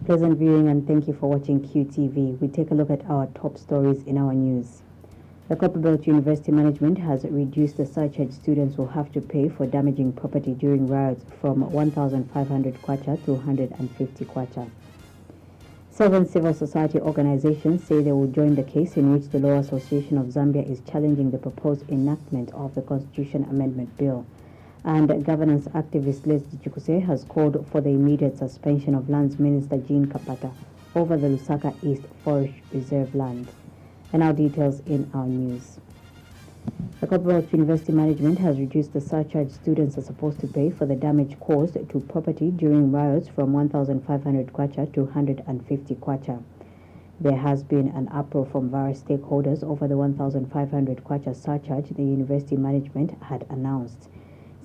Pleasant viewing and thank you for watching QTV. We take a look at our top stories in our news. The Copperbelt University management has reduced the surcharge students will have to pay for damaging property during riots from 1,500 kwacha to 150 kwacha. 7 civil society organizations say they will join the case in which the Law Association of Zambia is challenging the proposed enactment of the Constitution Amendment Bill. And governance activist Les Chikuse has called for the immediate suspension of Lands Minister Jean Kapata over the Lusaka East Forest Reserve land. And now details in our news. The Copperbelt University management has reduced the surcharge students are supposed to pay for the damage caused to property during riots from 1,500 kwacha to 150 kwacha. There has been an uproar from various stakeholders over the 1,500 kwacha surcharge the university management had announced.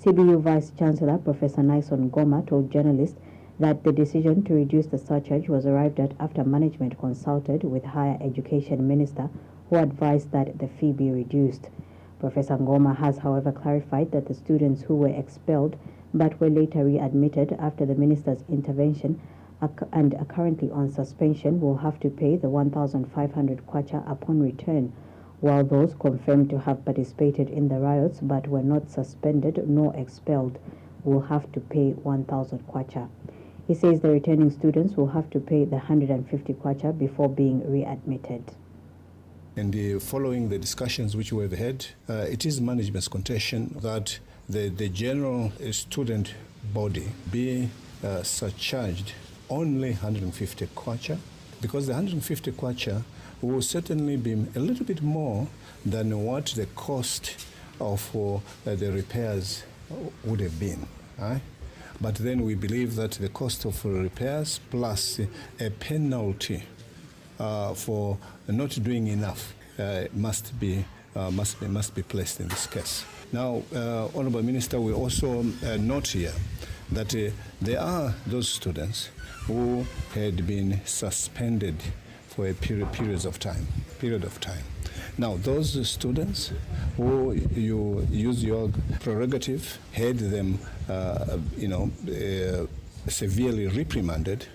CBU Vice Chancellor Professor Nyson Goma told journalists that the decision to reduce the surcharge was arrived at after management consulted with Higher Education Minister, who advised that the fee be reduced. Professor Ngoma has, however, clarified that the students who were expelled but were later readmitted after the minister's intervention and are currently on suspension will have to pay the 1,500 kwacha upon return, while those confirmed to have participated in the riots but were not suspended nor expelled will have to pay 1,000 kwacha. He says the returning students will have to pay the 150 kwacha before being readmitted. And following the discussions which we have had, it is management's contention that the general student body be surcharged only 150 kwacha, because the 150 kwacha will certainly be a little bit more than what the cost of the repairs would have been. Right? But then we believe that the cost of repairs plus a penalty for not doing enough must be placed in this case. Now, Honourable Minister, we also note here that there are those students who had been suspended for a period of time. Now, those students who you use your prerogative had them, severely reprimanded.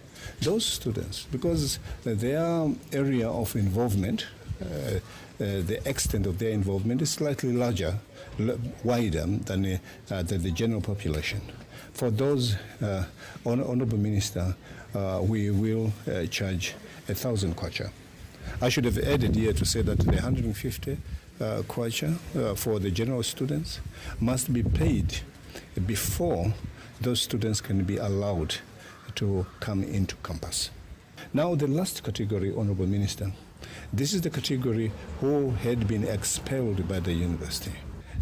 Those students, because their area of involvement, the extent of their involvement is slightly wider than the general population. For those, Honourable Minister, we will charge 1,000 kwacha. I should have added here to say that the 150 kwacha for the general students must be paid before those students can be allowed to come into campus. Now, the last category, Honourable Minister, this is the category who had been expelled by the university.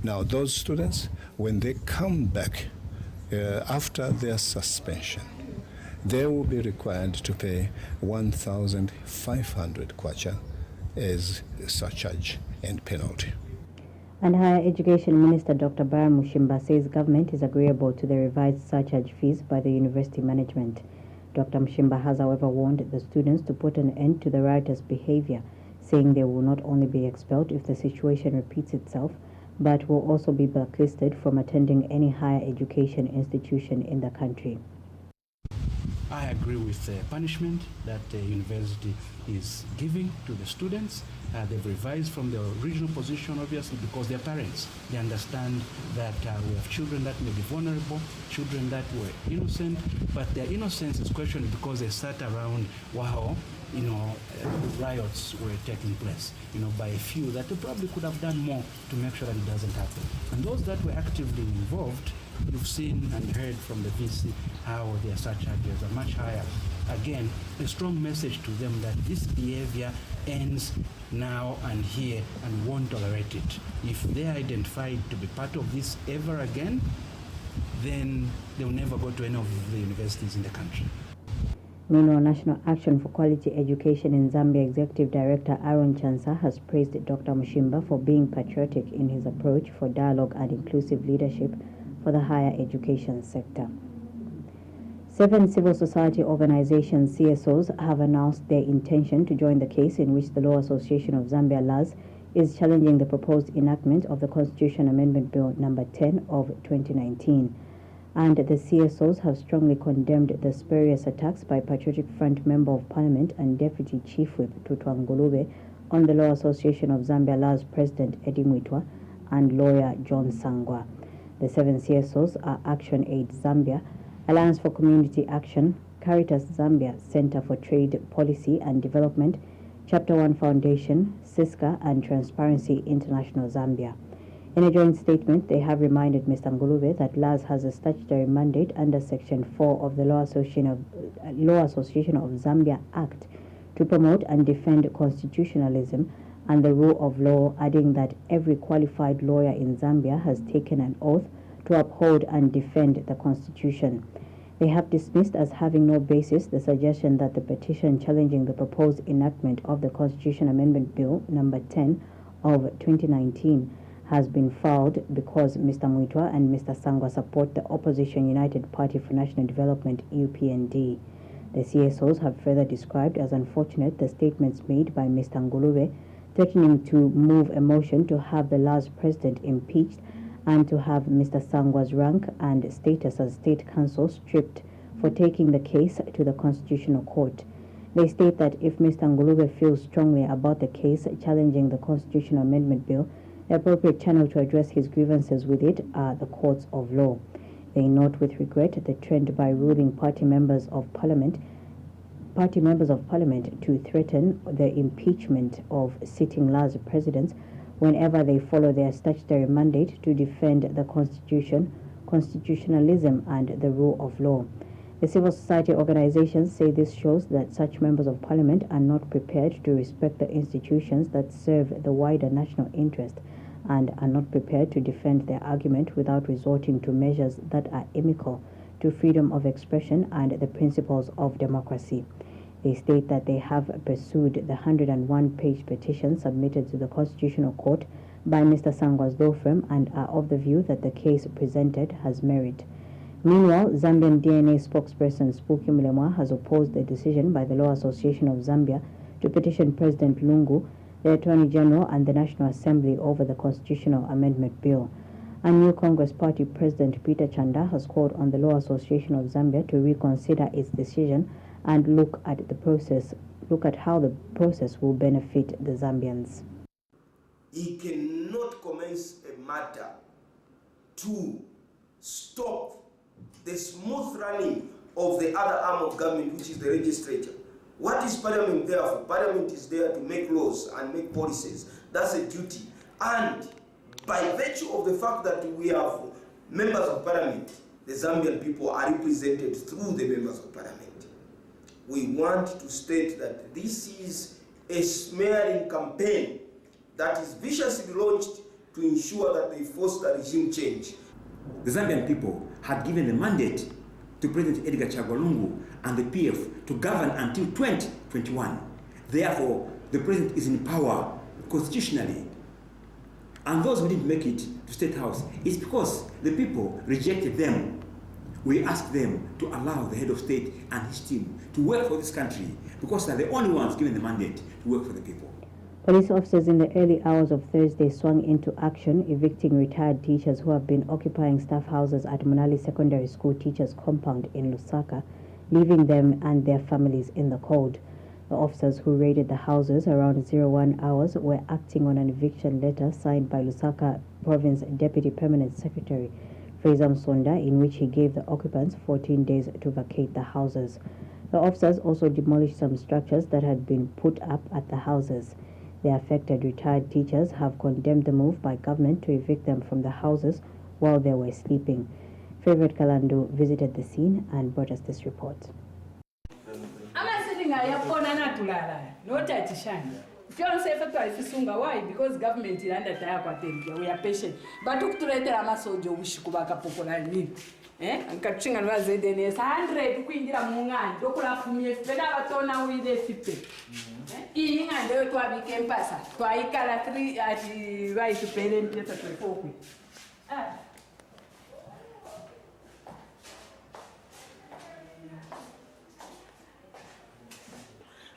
Now, those students, when they come back after their suspension, they will be required to pay 1,500 kwacha as surcharge and penalty. And Higher Education Minister Dr. Brian Mushimba says government is agreeable to the revised surcharge fees by the university management. Dr. Mushimba has, however, warned the students to put an end to the riotous behavior, saying they will not only be expelled if the situation repeats itself, but will also be blacklisted from attending any higher education institution in the country. I agree with the punishment that the university is giving to the students. They've revised from their original position, obviously, because they're parents. They understand that we have children that may be vulnerable, children that were innocent, but their innocence is questioned because they sat around while, riots were taking place, by a few that they probably could have done more to make sure that it doesn't happen. And those that were actively involved, you've seen and heard from the VC how their surcharges are much higher. Again, a strong message to them that this behavior ends now and here and won't tolerate it. If they're identified to be part of this ever again, then they'll never go to any of the universities in the country. Meanwhile, National Action for Quality Education in Zambia Executive Director Aaron Chansa has praised Dr. Mushimba for being patriotic in his approach for dialogue and inclusive leadership for the higher education sector. 7 civil society organizations, CSOs, have announced their intention to join the case in which the Law Association of Zambia LAZ is challenging the proposed enactment of the Constitution Amendment Bill number 10 of 2019. And the CSOs have strongly condemned the spurious attacks by Patriotic Front Member of Parliament and Deputy Chief Whip Tutwa Ngulube on the Law Association of Zambia LA's President Eddie Mwitwa and lawyer John Sangwa. The 7 CSOs are Action Aid Zambia, Alliance for Community Action, Caritas Zambia, Center for Trade Policy and Development, Chapter 1 Foundation, CISCA, and Transparency International Zambia. In a joint statement, they have reminded Mr. Ngulube that LAS has a statutory mandate under Section 4 of the Law Association of Zambia Act to promote and defend constitutionalism and the rule of law, adding that every qualified lawyer in Zambia has taken an oath to uphold and defend the Constitution. They have dismissed as having no basis the suggestion that the petition challenging the proposed enactment of the Constitution Amendment Bill number 10 of 2019 has been filed because Mr. Mwitwa and Mr. Sangwa support the opposition United Party for National Development UPND. The CSOs have further described as unfortunate the statements made by Mr. Ngulube threatening to move a motion to have the last president impeached and to have Mr. Sangwa's rank and status as state counsel stripped for taking the case to the Constitutional Court. They state that if Mr. Ngulube feels strongly about the case challenging the Constitutional Amendment Bill, the appropriate channel to address his grievances with it are the courts of law. They note with regret the trend by ruling party members of parliament to threaten the impeachment of sitting LAS presidents whenever they follow their statutory mandate to defend the Constitution, constitutionalism, and the rule of law. The civil society organizations say this shows that such members of parliament are not prepared to respect the institutions that serve the wider national interest and are not prepared to defend their argument without resorting to measures that are inimical to freedom of expression and the principles of democracy. They state that they have pursued the 101-page petition submitted to the Constitutional Court by Mr. Sangwa's law firm and are of the view that the case presented has merit. Meanwhile, Zambian DNA spokesperson Spooky Mlemwa has opposed the decision by the Law Association of Zambia to petition President Lungu, the Attorney General, and the National Assembly over the Constitutional Amendment Bill. A new Congress Party President Peter Chanda has called on the Law Association of Zambia to reconsider its decision and look at how the process will benefit the Zambians. He cannot commence a matter to stop the smooth running of the other arm of government, which is the legislature. What is Parliament there for? Parliament is there to make laws and make policies. That's a duty. And by virtue of the fact that we have members of Parliament, the Zambian people are represented through the members of Parliament. We want to state that this is a smearing campaign that is viciously launched to ensure that they foster regime change. The Zambian people had given a mandate to President Edgar Chagwa Lungu and the PF to govern until 2021. Therefore, the president is in power constitutionally. And those who didn't make it to State House, it's because the people rejected them. We asked them to allow the head of state and his team to work for this country because they're the only ones given the mandate to work for the people. Police officers in the early hours of Thursday swung into action, evicting retired teachers who have been occupying staff houses at Monali Secondary School Teachers Compound in Lusaka, leaving them and their families in the cold. The officers who raided the houses around 01 hours were acting on an eviction letter signed by Lusaka Province Deputy Permanent Secretary Fraser Msonda, in which he gave the occupants 14 days to vacate the houses. The officers also demolished some structures that had been put up at the houses. The affected retired teachers have condemned the move by government to evict them from the houses while they were sleeping. Favorite Kalando visited the scene and brought us this report. Why? Because government is under time. We are patient. But to wish nkachinga nwazedene 100 kuingira mungani dokula fumye fena batona wide fipe iyi ngande twabike mpasa twaikala 3 ati right pele mpeta 24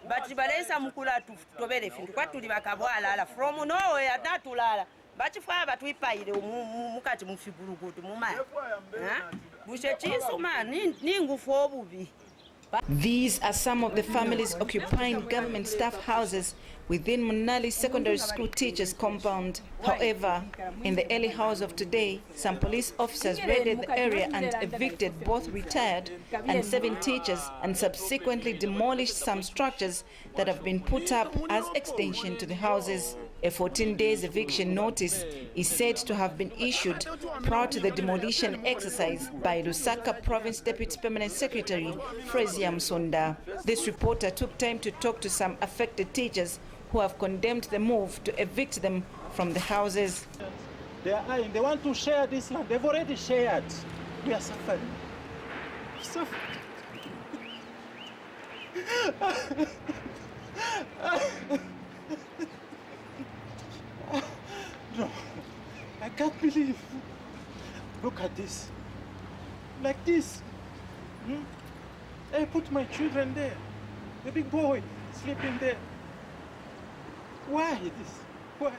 But balesa mukula tubere fintu kwatuli bakabwala ala from nowhere atatulala bachifa batwipaire mukati mufigurugutu mumaya These are some of the families occupying government staff houses within Munali Secondary School teachers' compound. However, in the early hours of today, some police officers raided the area and evicted both retired and 7 teachers and subsequently demolished some structures that have been put up as extension to the houses. A 14-day eviction notice is said to have been issued prior to the demolition exercise by Lusaka Province Deputy Permanent Secretary Frezia Msonda. This reporter took time to talk to some affected teachers who have condemned the move to evict them from the houses. They want to share this land. They've already shared. We are suffering. No, I can't believe. Look at this. Like this. I put my children there. The big boy sleeping there. Why this? Why?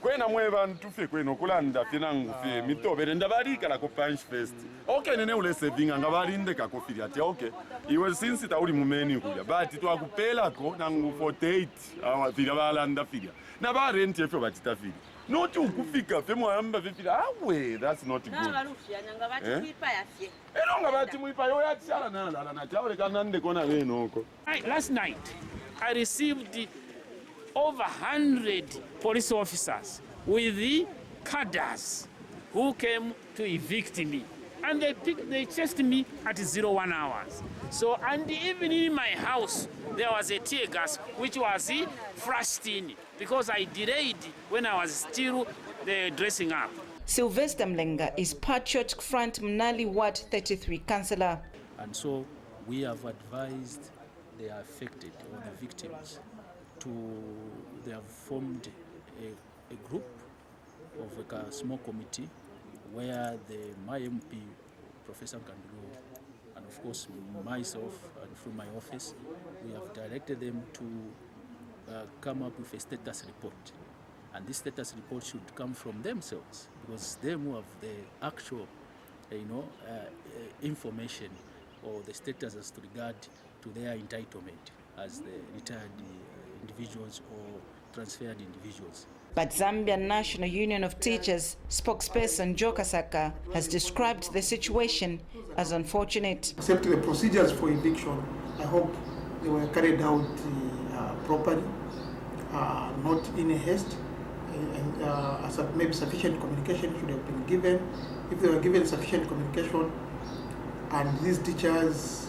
Kwena mweva ntufe kweno kulanda fina ngufe mitobere ndabarika la kopanch fest. Okay nene ule saving ngabarinde ka kofiri ati okay. Iwe since ta uli mumeni kuja but twakupela ko nangu 48 fira balanda fira. Na ba rent efe batita fira. Not ukufika fe mwamba fe fira. Awe that's not good. Na barufia ngabati kuipa yafye. Eno ngabati muipa yo yatsala na na tawole kanande kona wenoko. Last night I received over 100 police officers with the cadres who came to evict me. And they chased me at 01 hours. So, and even in my house, there was a tear gas which was flushed in because I delayed when I was still dressing up. Sylvester Mlenga is Patriotic Front Mnali Ward 33 councillor. And so we have advised the affected or the victims they have formed a group of a small committee where my MP, Professor Kandulu, and of course myself and through my office, we have directed them to come up with a status report. And this status report should come from themselves because they who have the actual information or the status as to regard to their entitlement as the retired individuals or transferred individuals. But Zambian National Union of Teachers spokesperson Joe Kasaka has described the situation as unfortunate. Except the procedures for eviction, I hope they were carried out properly, not in a haste, and maybe sufficient communication should have been given. If they were given sufficient communication and these teachers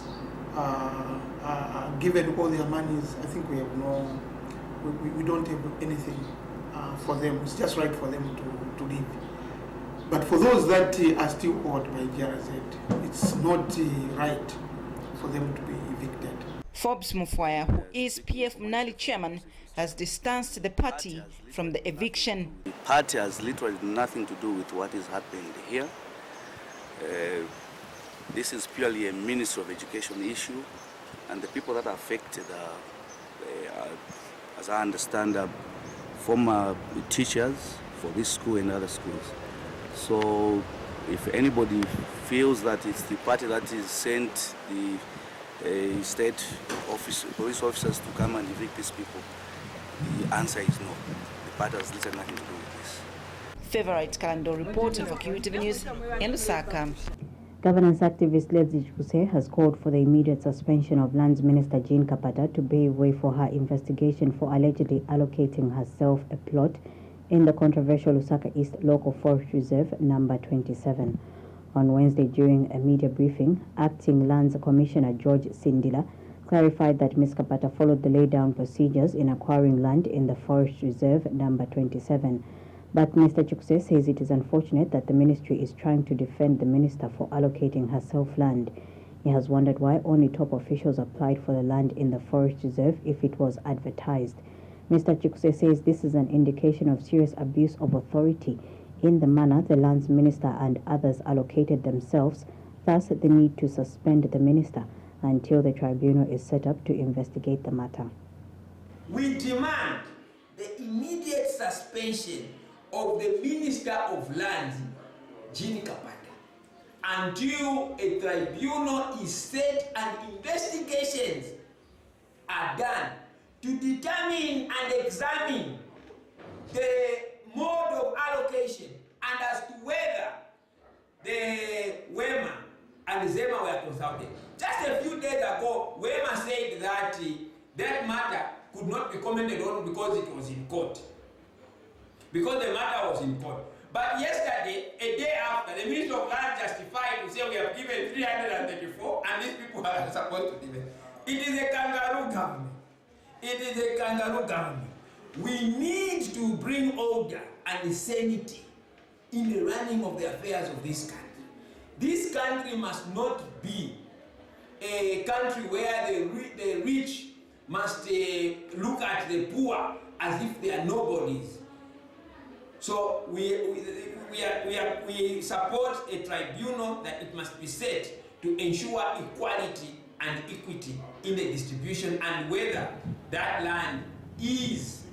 given all their monies, I think we have we don't have anything for them. It's just right for them to leave. But for those that are still owed by GRZ, it's not right for them to be evicted. Forbes Mufwaya, who is PF Mnali chairman, has distanced the party from the eviction. The party has literally nothing to do with what is happening here. This is purely a Ministry of Education issue, and the people that are affected are, as I understand, former teachers for this school and other schools. So if anybody feels that it's the party that is sent the state police officers to come and evict these people, the answer is no. The party has literally nothing to do with this. Favorite Kalando reporting for QTV News in Lusaka. Governance activist Leslie Chukuse has called for the immediate suspension of Lands Minister Jean Kapata to pave way for her investigation for allegedly allocating herself a plot in the controversial Lusaka East Local Forest Reserve number 27. On Wednesday, during a media briefing, Acting Lands Commissioner George Sindila clarified that Ms. Kapata followed the laid-down procedures in acquiring land in the Forest Reserve number 27. But Mr. Chukuse says it is unfortunate that the ministry is trying to defend the minister for allocating herself land. He has wondered why only top officials applied for the land in the Forest Reserve if it was advertised. Mr. Chukuse says this is an indication of serious abuse of authority in the manner the lands minister and others allocated themselves, thus the need to suspend the minister until the tribunal is set up to investigate the matter. We demand the immediate suspension of the Minister of Lands, Jean Kapata, until a tribunal is set and investigations are done to determine and examine the mode of allocation and as to whether the WEMA and the ZEMA were consulted. Just a few days ago, WEMA said that that matter could not be commented on because it was in court. Because the matter was in court. But yesterday, a day after, the Minister of Land justified to say we have given 334 and these people are supposed to give it. It is a kangaroo government. It is a kangaroo government. We need to bring order and sanity in the running of the affairs of this country. This country must not be a country where the rich must look at the poor as if they are nobodies. So we support a tribunal that it must be set to ensure equality and equity in the distribution and whether that land is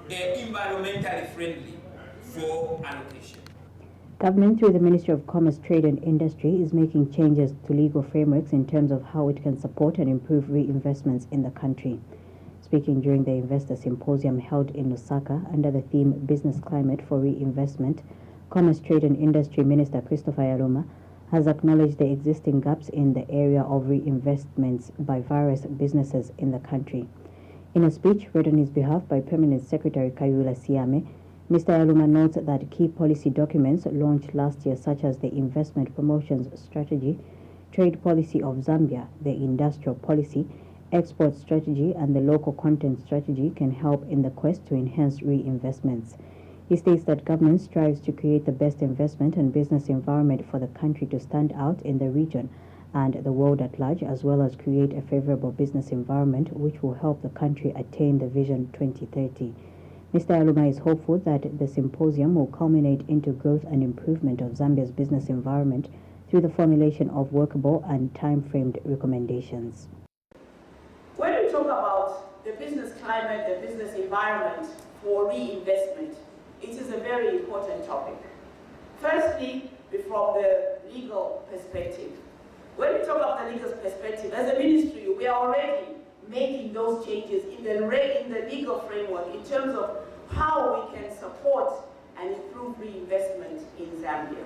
environmentally friendly for allocation. Government, through the Ministry of Commerce, Trade and Industry, is making changes to legal frameworks in terms of how it can support and improve reinvestments in the country. Speaking during the Investor Symposium held in Lusaka under the theme Business Climate for Reinvestment, Commerce, Trade and Industry Minister Christopher Yaruma has acknowledged the existing gaps in the area of reinvestments by various businesses in the country. In a speech read on his behalf by Permanent Secretary Kayula Siame, Mr. Yaruma notes that key policy documents launched last year, such as the Investment Promotions Strategy, Trade Policy of Zambia, the Industrial Policy, Export Strategy, and the Local Content Strategy, can help in the quest to enhance reinvestments. He states that government strives to create the best investment and business environment for the country to stand out in the region and the world at large, as well as create a favorable business environment which will help the country attain the Vision 2030. Mr. Yaruma is hopeful that the symposium will culminate into growth and improvement of Zambia's business environment through the formulation of workable and time-framed recommendations. When we talk about the business climate, the business environment for reinvestment, it is a very important topic. Firstly, from the legal perspective. When we talk about the legal perspective, as a ministry, we are already making those changes in the legal framework in terms of how we can support and improve reinvestment in Zambia.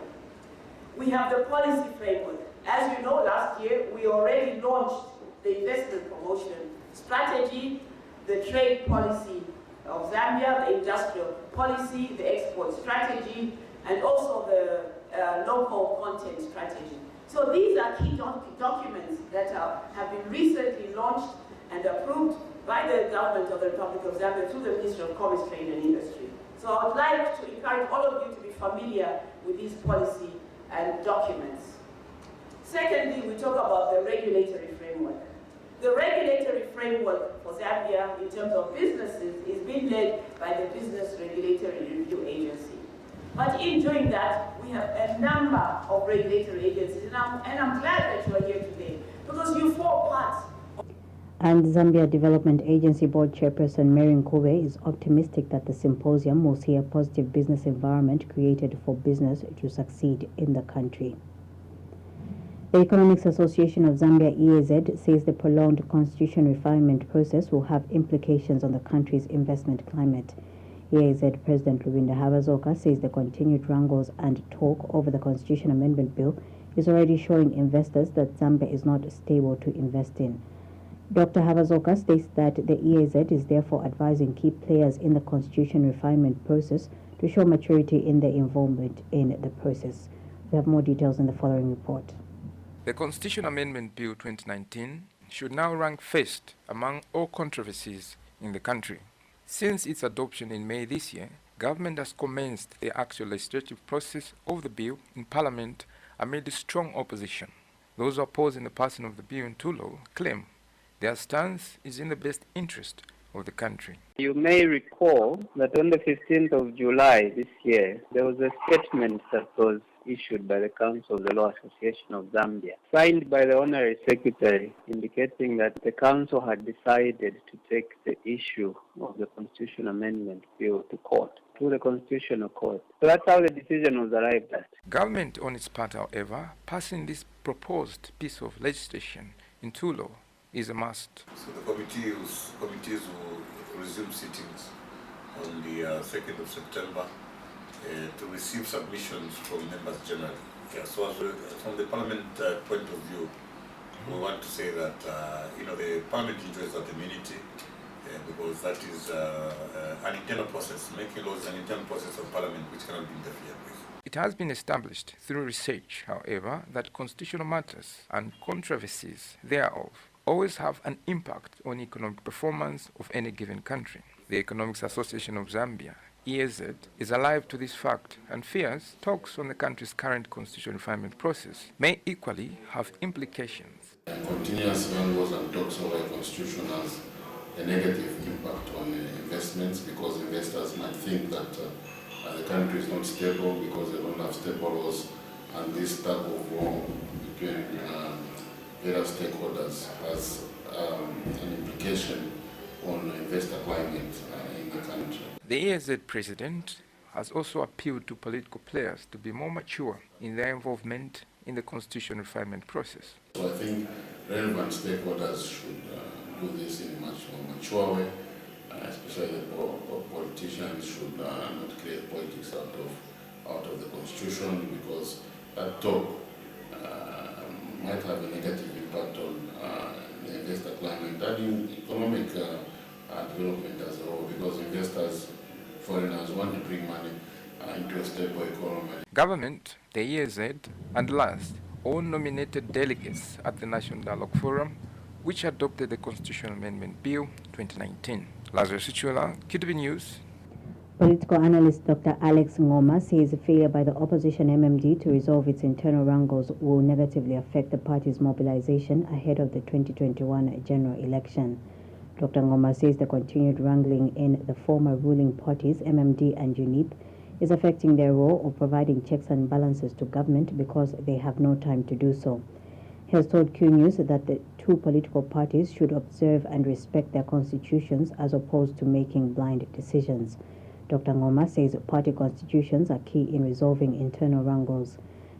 We have the policy framework. As you know, last year we already launched the investment promotion strategy, the trade policy of Zambia, the industrial policy, the export strategy, and also the local content strategy. So these are key documents that have been recently launched and approved by the government of the Republic of Zambia through the Ministry of Commerce, Trade and Industry. So I would like to encourage all of you to be familiar with these policy and documents. Secondly, we talk about the regulatory framework. The regulatory framework for Zambia in terms of businesses is being led by the Business Regulatory Review Agency. But in doing that, we have a number of regulatory agencies, and I'm glad that you are here today because you form part. And Zambia Development Agency Board Chairperson Marion Kobe is optimistic that the symposium will see a positive business environment created for business to succeed in the country. The Economics Association of Zambia, EAZ, says the prolonged constitution refinement process will have implications on the country's investment climate. EAZ President Lubinda Havazoka says the continued wrangles and talk over the Constitution Amendment Bill is already showing investors that Zambia is not stable to invest in. Dr. Havazoka states that the EAZ is therefore advising key players in the constitution refinement process to show maturity in their involvement in the process. We have more details in the following report. The Constitution Amendment Bill 2019 should now rank first among all controversies in the country. Since its adoption in May this year, government has commenced the actual legislative process of the bill in Parliament amid strong opposition. Those opposing the passing of the bill into law claim their stance is in the best interest of the country. You may recall that on the 15th of July this year, there was a statement that was issued by the Council of the Law Association of Zambia, signed by the Honorary Secretary, indicating that the Council had decided to take the issue of the Constitution Amendment Bill to court, to the Constitutional Court. So that's how the decision was arrived at. Government, on its part, however, passing this proposed piece of legislation into law is a must. So the committees will resume sittings on the 2nd of September to receive submissions from members generally. Yeah, so from the Parliament point of view, we want to say that the Parliament enjoys that immunity because that is an internal process. Making laws is an internal process of Parliament which cannot be interfered with. It has been established through research, however, that constitutional matters and controversies thereof always have an impact on economic performance of any given country. The Economics Association of Zambia, EAZ, is alive to this fact and fears talks on the country's current constitutional refinement process may equally have implications. Continuous wars and talks over a constitution has a negative impact on investments because investors might think that the country is not stable because they don't have stable laws, and this type of war between various stakeholders has an implication on investor climate in the country. The EAZ president has also appealed to political players to be more mature in their involvement in the constitutional refinement process. So I think relevant stakeholders should do this in a much more mature way, especially the politicians should not create politics out of the constitution, because that talk might have a negative impact on the investor climate and in economic development as a whole, because investors, foreigners, want to bring money into a stable economy. Government, the EAZ, and last, all nominated delegates at the National Dialogue Forum, which adopted the Constitutional Amendment Bill 2019. Lazarus Ichula, QTV News. Political analyst Dr. Alex Ngoma says the failure by the opposition MMD to resolve its internal wrangles will negatively affect the party's mobilization ahead of the 2021 general election. Dr. Ngoma says the continued wrangling in the former ruling parties, MMD and UNIP, is affecting their role of providing checks and balances to government because they have no time to do so. He has told Q News that the two political parties should observe and respect their constitutions as opposed to making blind decisions. Dr. Ngoma says party constitutions are key in resolving internal wrangles.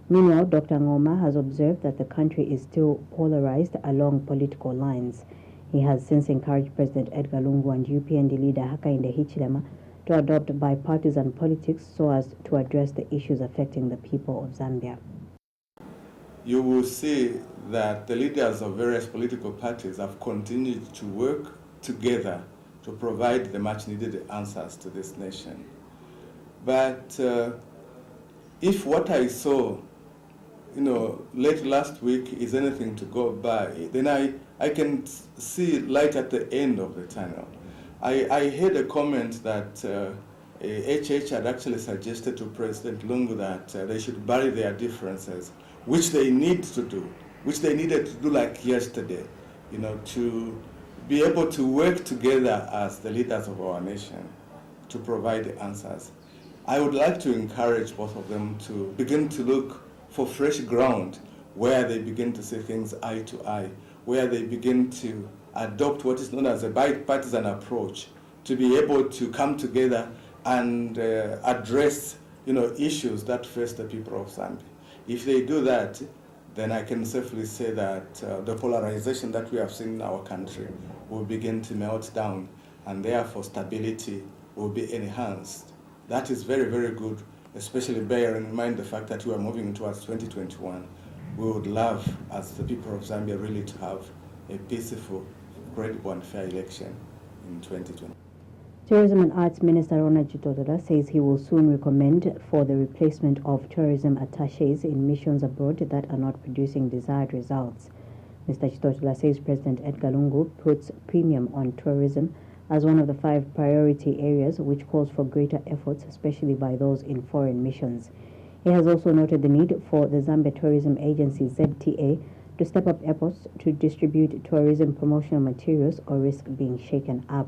Meanwhile, Dr. Ngoma has observed that the country is still polarized along political lines. He has since encouraged President Edgar Lungu and UPND leader Hakainde Hichilema to adopt bipartisan politics so as to address the issues affecting the people of Zambia. You will see that the leaders of various political parties have continued to work together to provide the much needed answers to this nation. But if what I saw, late last week is anything to go by, then I can see light at the end of the tunnel. I heard a comment that HH had actually suggested to President Lungu that they should bury their differences, which they need to do, which they needed to do like yesterday, to be able to work together as the leaders of our nation to provide the answers. I would like to encourage both of them to begin to look for fresh ground where they begin to see things eye to eye, where they begin to adopt what is known as a bipartisan approach, to be able to come together and address issues that face the people of Zambia. If they do that, then I can safely say that the polarization that we have seen in our country will begin to melt down, and therefore stability will be enhanced. That is very, very good, especially bearing in mind the fact that we are moving towards 2021. We would love, as the people of Zambia, really to have a peaceful, credible and fair election in 2020. Tourism and Arts Minister Ronald Chitotola says he will soon recommend for the replacement of tourism attaches in missions abroad that are not producing desired results. Mr. Chitotola says President Edgar Lungu puts premium on tourism as one of the 5 priority areas, which calls for greater efforts, especially by those in foreign missions. He has also noted the need for the Zambia Tourism Agency, ZTA, to step up efforts to distribute tourism promotional materials or risk being shaken up.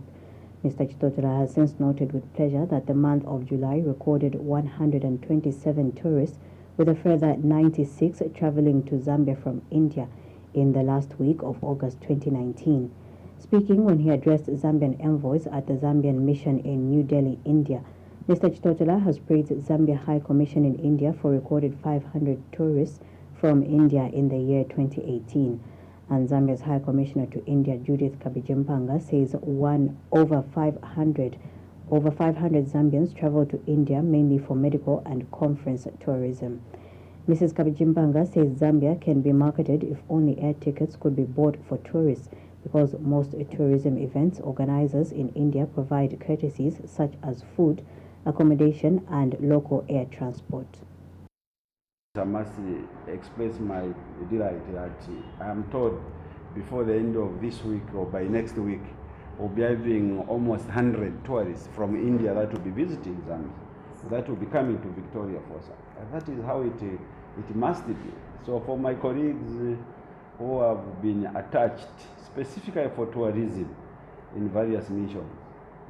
Mr. Chitotola has since noted with pleasure that the month of July recorded 127 tourists, with a further 96 traveling to Zambia from India in the last week of August 2019. Speaking when he addressed Zambian envoys at the Zambian mission in New Delhi, India, Mr. Chitotola has praised Zambia High Commission in India for recorded 500 tourists from India in the year 2018. And Zambia's High Commissioner to India, Judith Kabijimpanga, says over 500 Zambians travel to India mainly for medical and conference tourism. Mrs. Kabijimpanga says Zambia can be marketed if only air tickets could be bought for tourists, because most tourism events organizers in India provide courtesies such as food, accommodation, and local air transport. I must express my delight that I am told before the end of this week or by next week we'll be having almost 100 tourists from India that will be visiting Zambia, that will be coming to Victoria Falls. That is how it must be. So for my colleagues who have been attached specifically for tourism in various missions,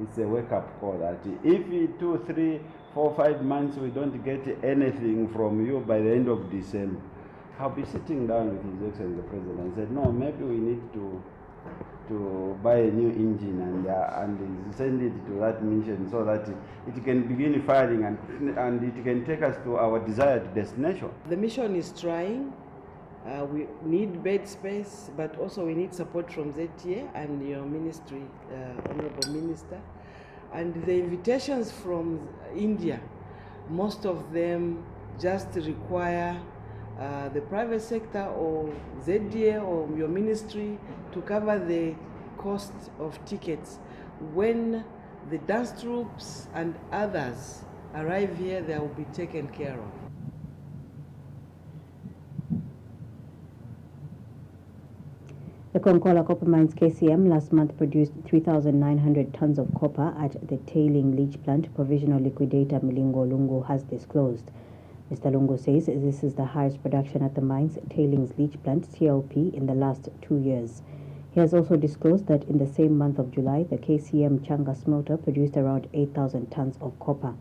it's a wake-up call that if in 2, 3, 4, 5 months we don't get anything from you by the end of December, I'll be sitting down with His Excellency the President and said, no, maybe we need to buy a new engine and send it to that mission so that it can begin firing and it can take us to our desired destination. The mission is trying. We need bed space, but also we need support from ZTA and your ministry, Honorable Minister. And the invitations from India, most of them just require the private sector or ZDA or your ministry to cover the cost of tickets. When the dance troops and others arrive here, they will be taken care of. The Konkola Copper Mines KCM last month produced 3,900 tons of copper at the tailing leach plant, provisional liquidator Milingo Lungu has disclosed. Mr. Lungu says this is the highest production at the mine's tailings leach plant, TLP, in the last 2 years. He has also disclosed that in the same month of July, the KCM Changa smelter produced around 8,000 tons of copper.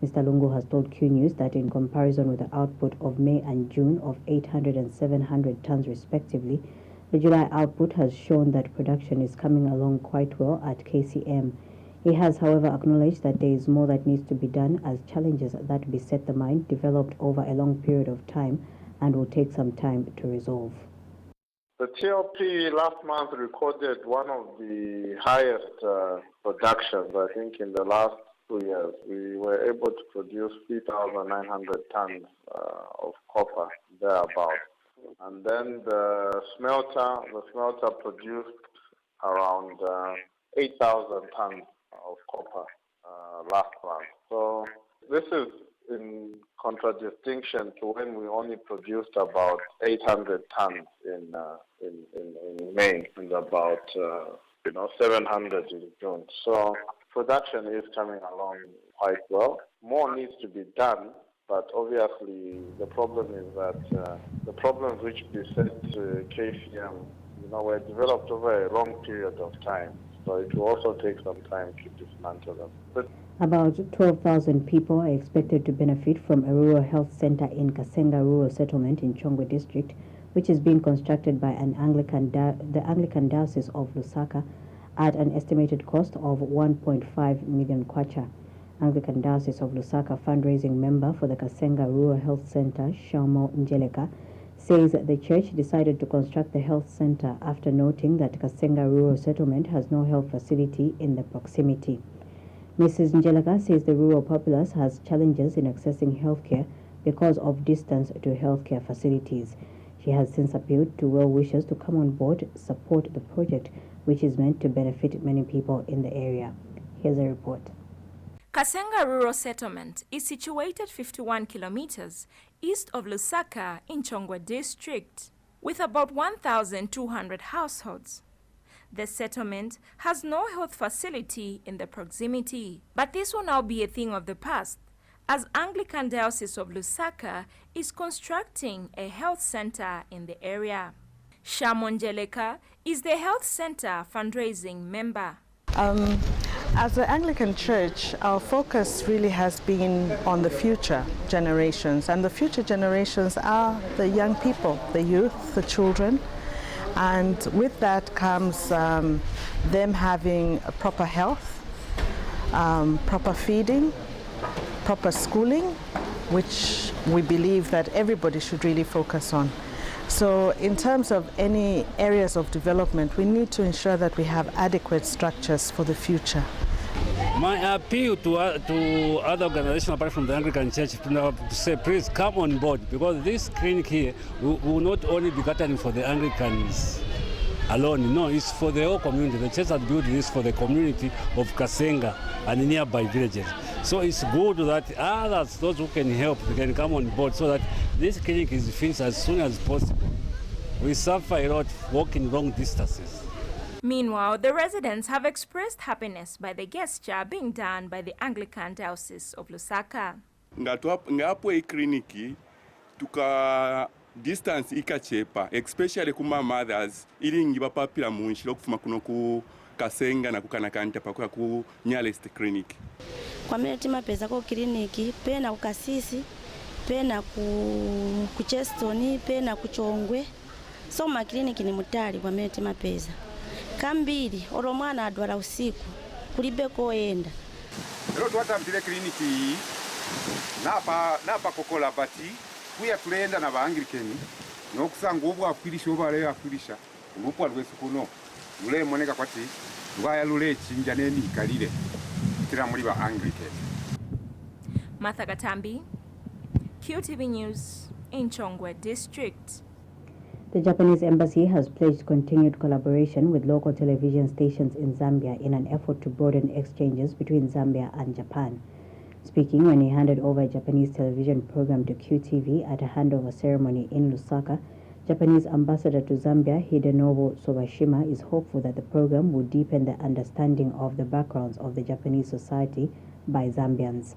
Mr. Lungu has told Q News that in comparison with the output of May and June of 800 and 700 tons respectively, the July output has shown that production is coming along quite well at KCM. He has, however, acknowledged that there is more that needs to be done, as challenges that beset the mine developed over a long period of time and will take some time to resolve. The TLP last month recorded one of the highest productions, I think, in the last 2 years. We were able to produce 3,900 tons of copper, thereabouts. And then the smelter produced around 8,000 tons of copper last month. So this is in contradistinction to when we only produced about 800 tons in May and about 700 in June. So production is coming along quite well. More needs to be done. But obviously, the problem is that the problems which beset KCM, were developed over a long period of time. So it will also take some time to dismantle them. But about 12,000 people are expected to benefit from a rural health center in Kasenga Rural Settlement in Chongwe District, which is being constructed by the Anglican Diocese of Lusaka at an estimated cost of 1.5 million kwacha. Anglican Diocese of Lusaka fundraising member for the Kasenga Rural Health Center, Shamo Njeleka, says the church decided to construct the health center after noting that Kasenga Rural Settlement has no health facility in the proximity. Mrs. Njeleka says the rural populace has challenges in accessing healthcare because of distance to healthcare facilities. She has since appealed to well-wishers to come on board, support the project, which is meant to benefit many people in the area. Here's a report. Kasenga Rural Settlement is situated 51 kilometers east of Lusaka in Chongwe District, with about 1,200 households. The settlement has no health facility in the proximity, but this will now be a thing of the past, as Anglican Diocese of Lusaka is constructing a health center in the area. Shamon Jeleka is the health center fundraising member. As the Anglican Church, our focus really has been on the future generations, and the future generations are the young people, the youth, the children, and with that comes them having a proper health, proper feeding, proper schooling, which we believe that everybody should really focus on. So in terms of any areas of development, we need to ensure that we have adequate structures for the future. My appeal to other organizations apart from the Anglican Church to say, please come on board, because this clinic here will not only be catering for the Anglicans alone. No, it's for the whole community. The church has built this for the community of Kasenga and nearby villages. So it's good that others, those who can help, they can come on board so that this clinic is finished as soon as possible. We suffer a lot walking long distances. Meanwhile, the residents have expressed happiness by the gesture being done by the Anglican Diocese of Lusaka. Ngapo hii kliniki tuka distance ikachepa, especially kuma mothers ili ngiba papila munshilo kufuma kuno ku Kasenga na kukanakanta pakula ku nearest clinic. Kwa meti mapeza ko kliniki pena kukasisi pena ku Chestoni pena kuchongwe so ma kliniki ni mutali kwa meti mapeza kambiri oro mwana adwala usiku kulibe koenda lero twatambire kliniki napa kokola bati kuya tulenda na baanglikeni nokusanga ubwa akwirisha obale akwirisha ulupwa lwesu kuno lule moneka kwati ngaya lule chinja neni kalile kila muri ba Anglican. Martha Katambi, QTV News in Chongwe District. The Japanese embassy has pledged continued collaboration with local television stations in Zambia in an effort to broaden exchanges between Zambia and Japan. Speaking when he handed over a Japanese television program to QTV at a handover ceremony in Lusaka, Japanese ambassador to Zambia, Hidenobu Sobashima, is hopeful that the program will deepen the understanding of the backgrounds of the Japanese society by Zambians.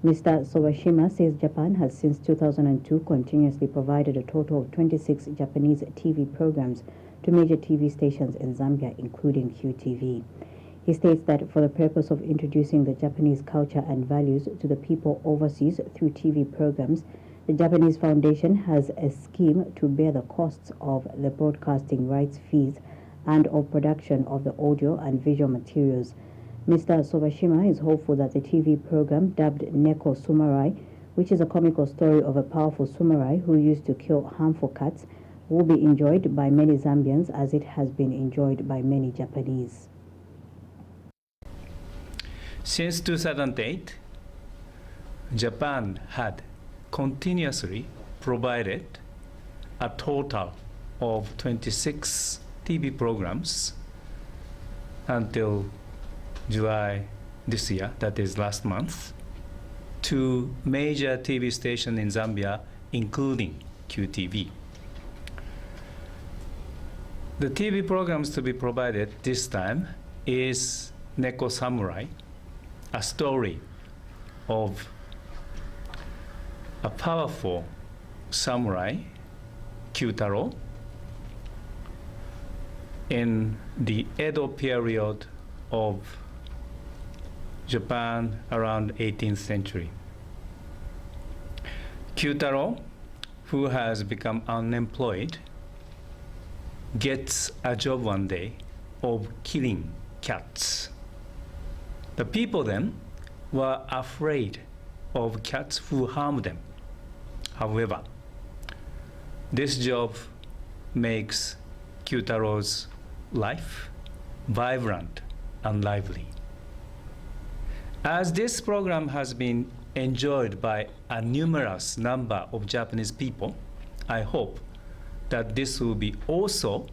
Mr. Sobashima says Japan has since 2002 continuously provided a total of 26 Japanese TV programs to major TV stations in Zambia, including QTV. He states that for the purpose of introducing the Japanese culture and values to the people overseas through TV programs, the Japanese Foundation has a scheme to bear the costs of the broadcasting rights fees and of production of the audio and visual materials. Mr. Sobashima is hopeful that the TV program dubbed Neko Samurai, which is a comical story of a powerful samurai who used to kill harmful cats, will be enjoyed by many Zambians as it has been enjoyed by many Japanese. Since 2008, Japan had continuously provided a total of 26 TV programs until July this year, that is last month, to major TV stations in Zambia, including QTV. The TV programs to be provided this time is Neko Samurai, a story of a powerful samurai, Kyutaro, in the Edo period of Japan around 18th century. Kyutaro, who has become unemployed, gets a job one day of killing cats. The people then were afraid of cats who harm them. However, this job makes Kyutaro's life vibrant and lively. As this program has been enjoyed by a numerous number of Japanese people, I hope that this will be also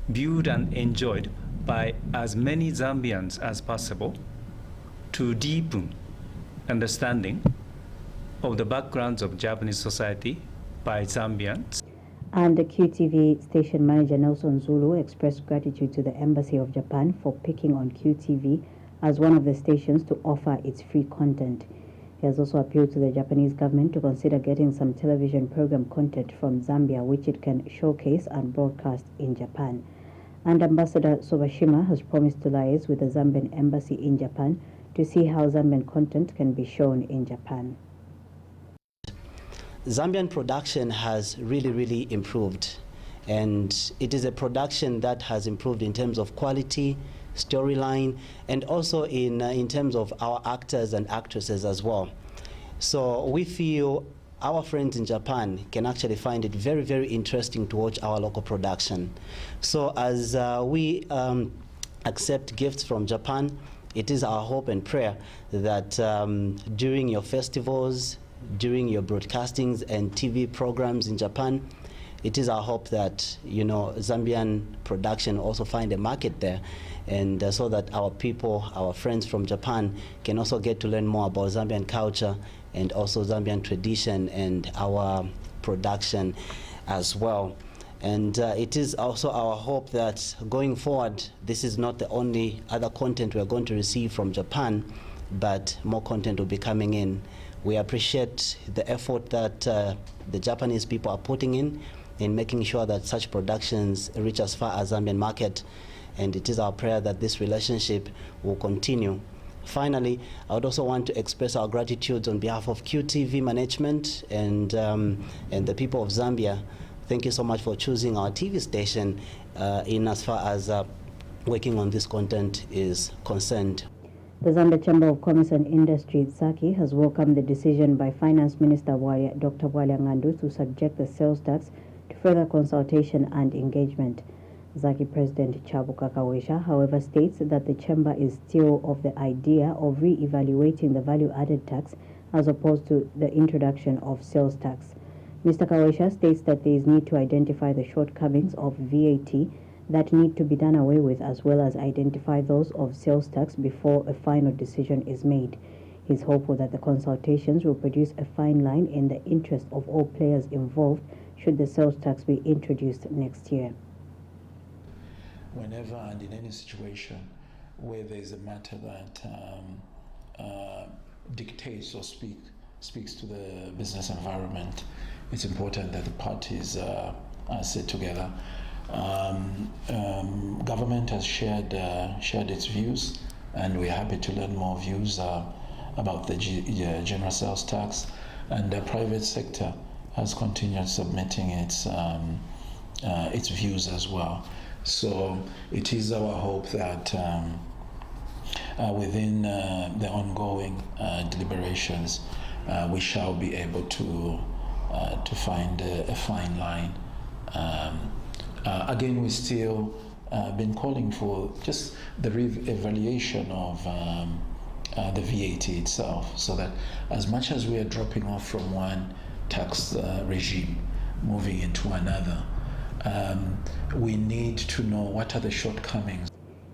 viewed and enjoyed by as many Zambians as possible to deepen understanding of the backgrounds of Japanese society by Zambians. And the QTV station manager Nelson Zulu expressed gratitude to the Embassy of Japan for picking on QTV as one of the stations to offer its free content. He has also appealed to the Japanese government to consider getting some television program content from Zambia which it can showcase and broadcast in Japan. And Ambassador Sobashima has promised to liaise with the Zambian embassy in Japan to see how Zambian content can be shown in Japan. Zambian production has really improved, and it is a production that has improved in terms of quality, storyline, and also in terms of our actors and actresses as well. So we feel our friends in Japan can actually find it very interesting to watch our local production. So as we accept gifts from Japan, it is our hope and prayer that during your festivals, during your broadcastings and TV programs in Japan, it is our hope that, you know, Zambian production also find a market there, and so that our people, our friends from Japan, can also get to learn more about Zambian culture and also Zambian tradition and our production as well. And it is also our hope that going forward, this is not the only other content we're going to receive from Japan, but more content will be coming in. We appreciate the effort that the Japanese people are putting in making sure that such productions reach as far as Zambian market, and it is our prayer that this relationship will continue. Finally, I would also want to express our gratitude on behalf of QTV management and the people of Zambia. Thank you so much for choosing our TV station in as far as working on this content is concerned. The Zambia Chamber of Commerce and Industry, ZACI, has welcomed the decision by Finance Minister Dr. Bwalya Ngandu to subject the sales tax to further consultation and engagement. ZACI President Chabuka Kawesha, however, states that the Chamber is still of the idea of re-evaluating the value-added tax as opposed to the introduction of sales tax. Mr. Kawesha states that there is need to identify the shortcomings of VAT that need to be done away with, as well as identify those of sales tax before a final decision is made. He is hopeful that the consultations will produce a fine line in the interest of all players involved should the sales tax be introduced next year. Whenever and in any situation where there is a matter that dictates or speaks to the business environment, it's important that the parties sit together. Government has shared its views, and we're happy to learn more views about the general sales tax, and the private sector has continued submitting its views as well. So it is our hope that within the ongoing deliberations, we shall be able to find a fine line. Again, we still been calling for just the re-evaluation of the VAT itself, so that as much as we are dropping off from one tax regime, moving into another, we need to know what are the shortcomings.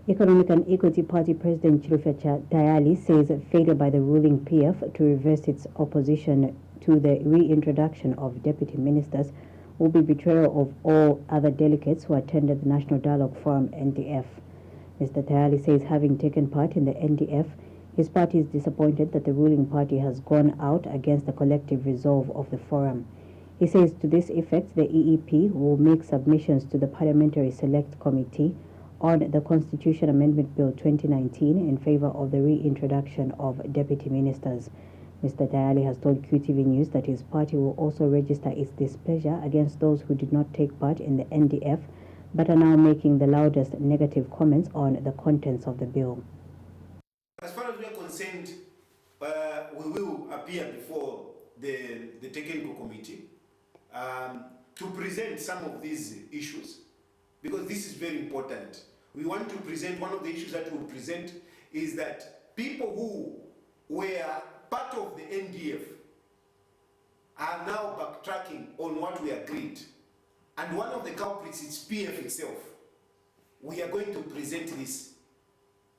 Economic and Equity Party President Chilufya Tayali says failure by the ruling PF to reverse its opposition to the reintroduction of deputy ministers will be betrayal of all other delegates who attended the National Dialogue Forum NDF. Mr. Tayali says having taken part in the NDF, his party is disappointed that the ruling party has gone out against the collective resolve of the forum. He says to this effect, the EEP will make submissions to the Parliamentary Select Committee on the Constitution Amendment Bill 2019 in favor of the reintroduction of deputy ministers. Mr. Tayali has told QTV News that his party will also register its displeasure against those who did not take part in the NDF but are now making the loudest negative comments on the contents of the bill. As far as we are concerned, we will appear before the technical committee to present some of these issues, because this is very important. We want to present, one of the issues that we will present is that people who were part of the NDF are now backtracking on what we agreed. And one of the culprits is PF itself. We are going to present this.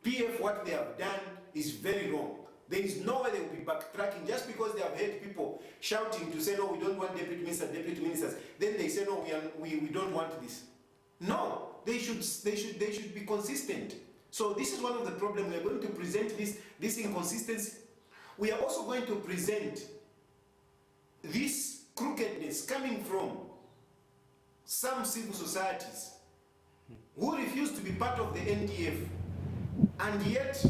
PF, what they have done is very wrong. There is no way they will be backtracking just because they have heard people shouting to say, no, we don't want deputy ministers. Then they say, no, we don't want this. No, they should be consistent. So this is one of the problems. We are going to present this inconsistency. We are also going to present this crookedness coming from some civil societies who refuse to be part of the NDF, and yet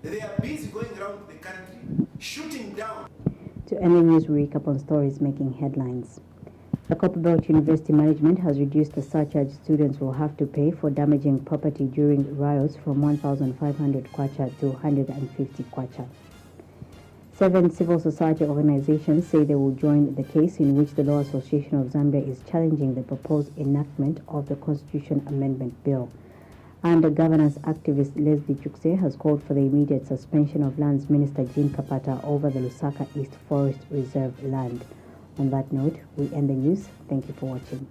they are busy going around the country shooting down. To end the news recap on stories making headlines. The Copperbelt University management has reduced the surcharge students will have to pay for damaging property during riots from 1,500 kwacha to 150 kwacha. 7 civil society organizations say they will join the case in which the Law Association of Zambia is challenging the proposed enactment of the Constitution Amendment Bill. And the governance activist Leslie Chukse has called for the immediate suspension of Lands Minister Jean Kapata over the Lusaka East Forest Reserve land. On that note, we end the news. Thank you for watching.